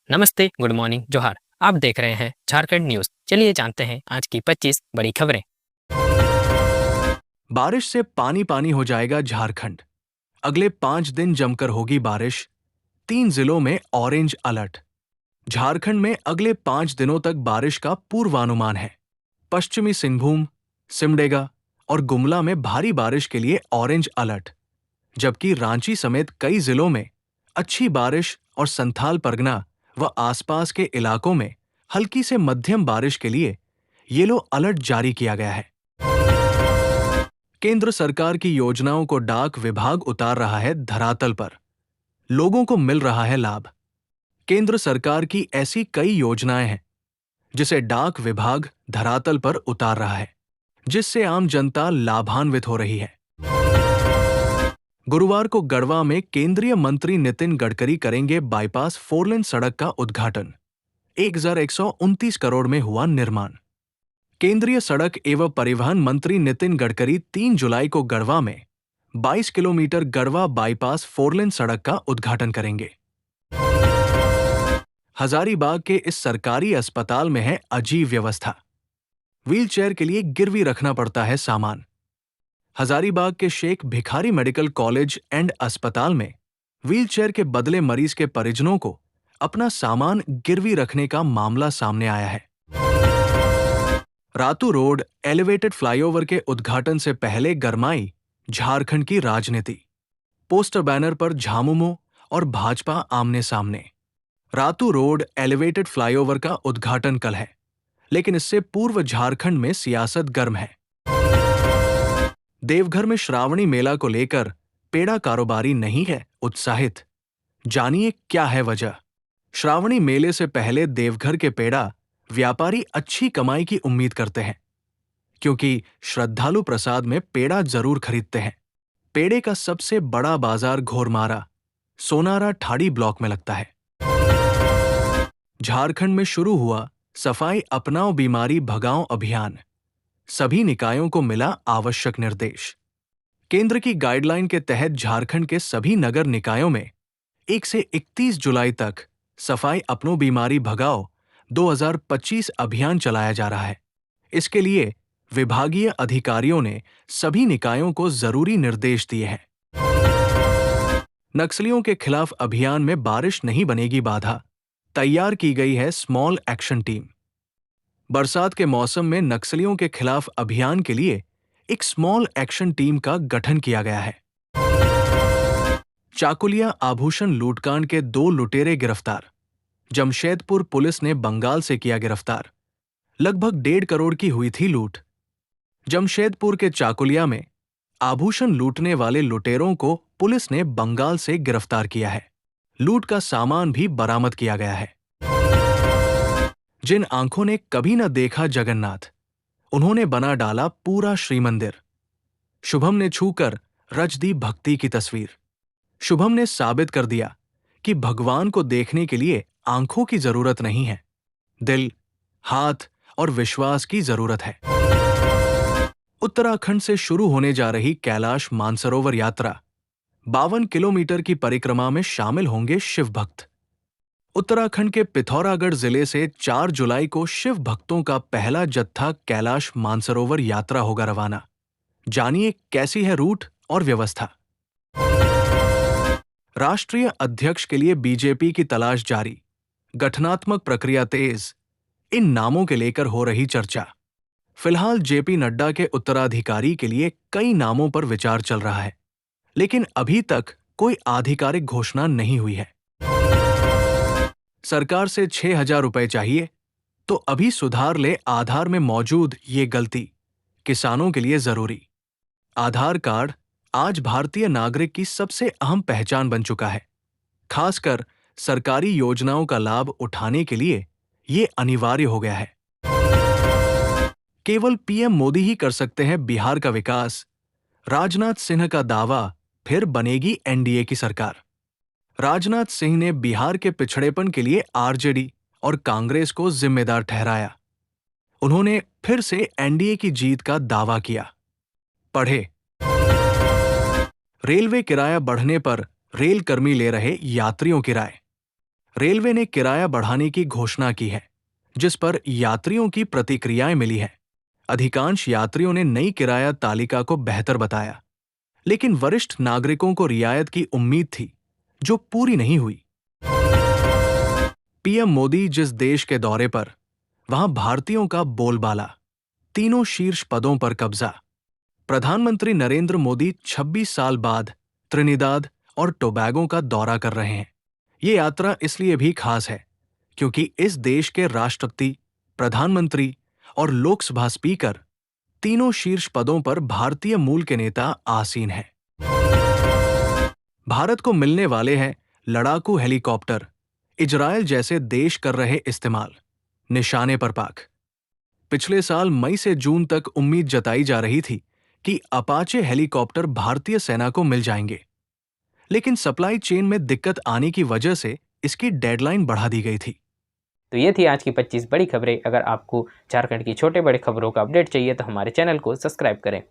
नमस्ते, good morning, जोहार। आप देख रहे हैं झारखंड न्यूज। चलिए जानते हैं आज की 25 बड़ी खबरें। बारिश से पानी पानी हो जाएगा झारखंड। अगले 5 दिन जमकर होगी बारिश। 3 जिलों में ऑरेंज अलर्ट। झारखंड में अगले 5 दिनों तक बारिश का पूर्वानुमान है। पश्चिमी सिंहभूम, सिमडेगा और गुमला में भारी बारिश के लिए ऑरेंज अलर्ट, जबकि रांची समेत कई जिलों में अच्छी बारिश और संथाल परगना व आसपास के इलाकों में हल्की से मध्यम बारिश के लिए येलो अलर्ट जारी किया गया है। केंद्र सरकार की योजनाओं को डाक विभाग उतार रहा है धरातल पर। लोगों को मिल रहा है लाभ। केंद्र सरकार की ऐसी कई योजनाएं हैं जिसे डाक विभाग धरातल पर उतार रहा है, जिससे आम जनता लाभान्वित हो रही है। गुरुवार को गढ़वा में केंद्रीय मंत्री नितिन गडकरी करेंगे बाईपास 4 लेन सड़क का उद्घाटन। 1129 करोड़ में हुआ निर्माण। केंद्रीय सड़क एवं परिवहन मंत्री नितिन गडकरी 3 जुलाई को गढ़वा में 22 किलोमीटर गढ़वा बाईपास 4 लेन सड़क का उद्घाटन करेंगे। हजारीबाग के इस सरकारी अस्पताल में है अजीब व्यवस्था। व्हीलचेयर के लिए गिरवी रखना पड़ता है सामान। हजारीबाग के Sheikh Bhikhari medical college and अस्पताल में व्हीलचेयर के बदले मरीज के परिजनों को अपना सामान गिरवी रखने का मामला सामने आया है। रातू रोड एलिवेटेड फ्लाईओवर के उद्घाटन से पहले गरमाई झारखंड की राजनीति। पोस्टर बैनर पर झामुमो और भाजपा आमने सामने। रातू रोड एलिवेटेड फ्लाईओवर का उद्घाटन कल है, लेकिन इससे पूर्व झारखंड में सियासत गर्म है। देवघर में श्रावणी मेला को लेकर पेड़ा कारोबारी नहीं है उत्साहित। जानिए क्या है वजह। श्रावणी मेले से पहले देवघर के पेड़ा व्यापारी अच्छी कमाई की उम्मीद करते हैं, क्योंकि श्रद्धालु प्रसाद में पेड़ा जरूर खरीदते हैं। पेड़े का सबसे बड़ा बाजार घोरमारा सोनारा ठाड़ी ब्लॉक में लगता है। झारखंड में शुरू हुआ सफाई अपनाओ बीमारी भगाओ अभियान। सभी निकायों को मिला आवश्यक निर्देश। केंद्र की गाइडलाइन के तहत झारखंड के सभी नगर निकायों में 1 से 31 जुलाई तक सफाई अपनो बीमारी भगाओ 2025 अभियान चलाया जा रहा है। इसके लिए विभागीय अधिकारियों ने सभी निकायों को जरूरी निर्देश दिए हैं। नक्सलियों के खिलाफ अभियान में बारिश नहीं बनेगी बाधा। तैयार की गई है स्मॉल एक्शन टीम। बरसात के मौसम में नक्सलियों के खिलाफ अभियान के लिए एक स्मॉल एक्शन टीम का गठन किया गया है। चाकुलिया आभूषण लूटकांड के 2 लुटेरे गिरफ्तार। जमशेदपुर पुलिस ने बंगाल से किया गिरफ्तार। लगभग 1.5 करोड़ की हुई थी लूट। जमशेदपुर के चाकुलिया में आभूषण लूटने वाले लुटेरों को पुलिस ने बंगाल से गिरफ्तार किया है। लूट का सामान भी बरामद किया गया है। जिन आंखों ने कभी न देखा जगन्नाथ, उन्होंने बना डाला पूरा श्रीमंदिर। शुभम ने छूकर रच दी भक्ति की तस्वीर। शुभम ने साबित कर दिया कि भगवान को देखने के लिए आंखों की जरूरत नहीं है, दिल, हाथ और विश्वास की जरूरत है। उत्तराखंड से शुरू होने जा रही कैलाश मानसरोवर यात्रा 52 किलोमीटर की परिक्रमा में शामिल होंगे शिव भक्त। उत्तराखंड के पिथौरागढ़ जिले से 4 जुलाई को शिव भक्तों का पहला जत्था कैलाश मानसरोवर यात्रा होगा रवाना। जानिए कैसी है रूट और व्यवस्था। राष्ट्रीय अध्यक्ष के लिए बीजेपी की तलाश जारी। गठनात्मक प्रक्रिया तेज। इन नामों के लेकर हो रही चर्चा। फिलहाल जेपी नड्डा के उत्तराधिकारी के लिए कई नामों पर विचार चल रहा है, लेकिन अभी तक कोई आधिकारिक घोषणा नहीं हुई है। सरकार से 6,000 रुपए चाहिए तो अभी सुधार ले आधार में मौजूद ये गलती। किसानों के लिए जरूरी। आधार कार्ड आज भारतीय नागरिक की सबसे अहम पहचान बन चुका है। खासकर सरकारी योजनाओं का लाभ उठाने के लिए ये अनिवार्य हो गया है। केवल पीएम मोदी ही कर सकते हैं बिहार का विकास। राजनाथ सिंह का दावा, फिर बनेगी एनडीए की सरकार। राजनाथ सिंह ने बिहार के पिछड़ेपन के लिए आरजेडी और कांग्रेस को जिम्मेदार ठहराया। उन्होंने फिर से एनडीए की जीत का दावा किया। पढ़े, रेलवे किराया बढ़ने पर रेल कर्मी ले रहे यात्रियों की राय। रेलवे ने किराया बढ़ाने की घोषणा की है, जिस पर यात्रियों की प्रतिक्रियाएं मिली हैं। अधिकांश यात्रियों ने नई किराया तालिका को बेहतर बताया, लेकिन वरिष्ठ नागरिकों को रियायत की उम्मीद थी, जो पूरी नहीं हुई। पीएम मोदी जिस देश के दौरे पर, वहां भारतीयों का बोलबाला, तीनों शीर्ष पदों पर कब्जा। प्रधानमंत्री नरेंद्र मोदी 26 साल बाद त्रिनिदाद और टोबैगो का दौरा कर रहे हैं। ये यात्रा इसलिए भी खास है क्योंकि इस देश के राष्ट्रपति, प्रधानमंत्री और लोकसभा स्पीकर, तीनों शीर्ष पदों पर भारतीय मूल के नेता आसीन हैं। भारत को मिलने वाले हैं लड़ाकू हेलीकॉप्टर, इजरायल जैसे देश कर रहे इस्तेमाल, निशाने पर पाक। पिछले साल मई से जून तक उम्मीद जताई जा रही थी कि अपाचे हेलीकॉप्टर भारतीय सेना को मिल जाएंगे, लेकिन सप्लाई चेन में दिक्कत आने की वजह से इसकी डेडलाइन बढ़ा दी गई थी। तो ये थी आज की 25 बड़ी खबरें। अगर आपको झारखंड की छोटे बड़े खबरों का अपडेट चाहिए तो हमारे चैनल को सब्सक्राइब करें।